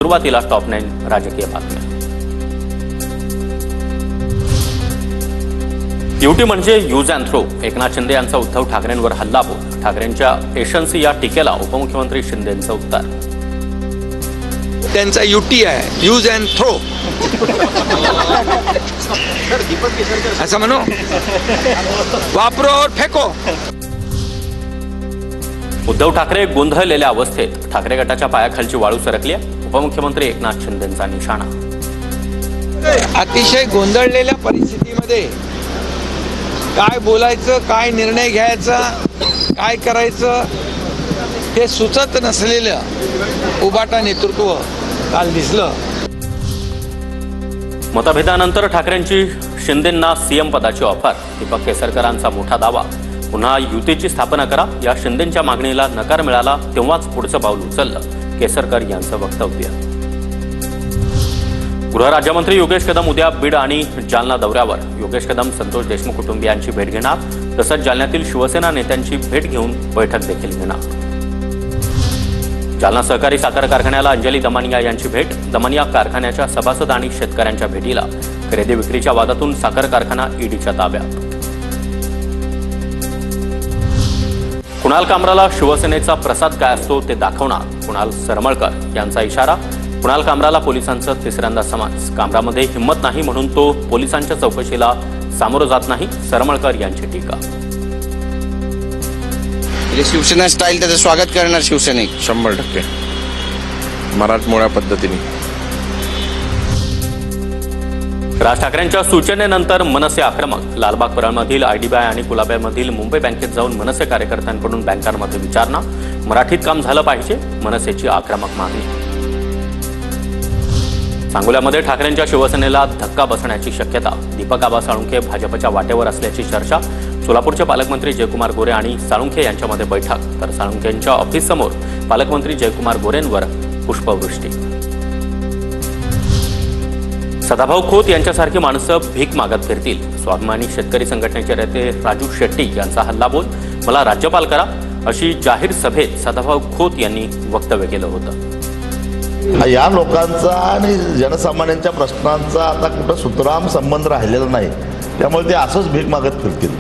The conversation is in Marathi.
सुरुवातीला टॉप 9 राजकीय बातम्या। युटी म्हणजे use and throw. Eknath Shinde यांचा उद्धव ठाकरेंवर हल्लाबोल। ठाकरेंच्या एशन्सी या टीकेला उपमुख्यमंत्री शिंदेंचं उत्तर। त्यांचा युटी आहे, यूज अँड थ्रो असं म्हणू, वापरो और फेको। उद्धव ठाकरे गोंधळलेल्या अवस्थेत। ठाकरे गटाच्या पायाखालची वाळू सरकली। उपमुख्यमंत्री एकनाथ शिंदेंचा निशाणा। अतिशय गोंधळलेल्या परिस्थितीमध्ये काय बोलायचं, काय निर्णय घ्यायचा, काय करायचं हे सुचत नसलेलं उबाटा नेतृत्व काल दिसलं। मतभेदानंतर ठाकरेंची शिंदेंना सीएम पदाची ऑफर। दीपक केसरकरांचा मोठा दावा। पुन्हा युतीची स्थापना करा या शिंदेंच्या मागणीला नकार मिळाला तेव्हाच पुढचं पाऊल उचललं केसरकर यांचं वक्तव्य। गृहराज्यमंत्री योगेश कदम उद्या बीड आणि जालना दौऱ्यावर। योगेश कदम संतोष देशमुख कुटुंबियांची भेट घेणार, तसंच जालन्यातील शिवसेना नेत्यांची भेट घेऊन बैठक देखील घेणार। जालना सहकारी साखर कारखान्याला अंजली दमानिया यांची भेट। दमानिया कारखान्याच्या सभासद आणि शेतकऱ्यांच्या भेटीला। खरेदी विक्रीच्या वादातून साखर कारखाना ईडीच्या ताब्यात। कुणाल कामराला शिवसेनेचा प्रसाद काय असतो ते दाखवणार, कुणाल सरमळकर यांचा इशारा। कुणाल कामराला पोलिसांचं तिसऱ्यांदा समन्स। कामरामध्ये हिंमत नाही म्हणून तो पोलिसांच्या चौकशीला सामोरं जात नाही, सरमळकर यांची टीका। शिवसेना स्टाईल त्याचं स्वागत करणार शिवसैनिक 100% मराठमोळ्या पद्धतीने। राज ठाकरेंच्या सूचनेनंतर मनसे आक्रमक। लालबाग परळमधील आयडीबीआय आणि कुलाब्यामधील मुंबई बँकेत जाऊन मनसे कार्यकर्त्यांकडून बँकांमध्ये विचारणा। मराठीत काम झालं पाहिजे, मनसेची आक्रमक मागणी। सांगोल्यामध्ये ठाकरेंच्या शिवसेनेला धक्का बसण्याची शक्यता। दीपक आबा साळुंखे भाजपच्या वाटेवर असल्याची चर्चा। सोलापूरचे पालकमंत्री जयकुमार गोरे आणि साळुंखे यांच्यामध्ये बैठक, तर साळुंखेंच्या ऑफिससमोर पालकमंत्री जयकुमार गोरेंवर पुष्पवृष्टी। सदाभाऊ खोत यांच्यासारखी माणसं भीक मागत फिरतील। स्वाभिमानी शेतकरी संघटनेचे नेते राजू शेट्टी यांचा हल्लाबोल। मला राज्यपाल करा अशी जाहीर सभेत सदाभाऊ खोत यांनी वक्तव्य केलं होतं। या लोकांचा आणि जनसामान्यांच्या प्रश्नांचा आता कुठं सुतराम संबंध राहिलेला नाही, त्यामुळे ते असंच भीक मागत फिरतील।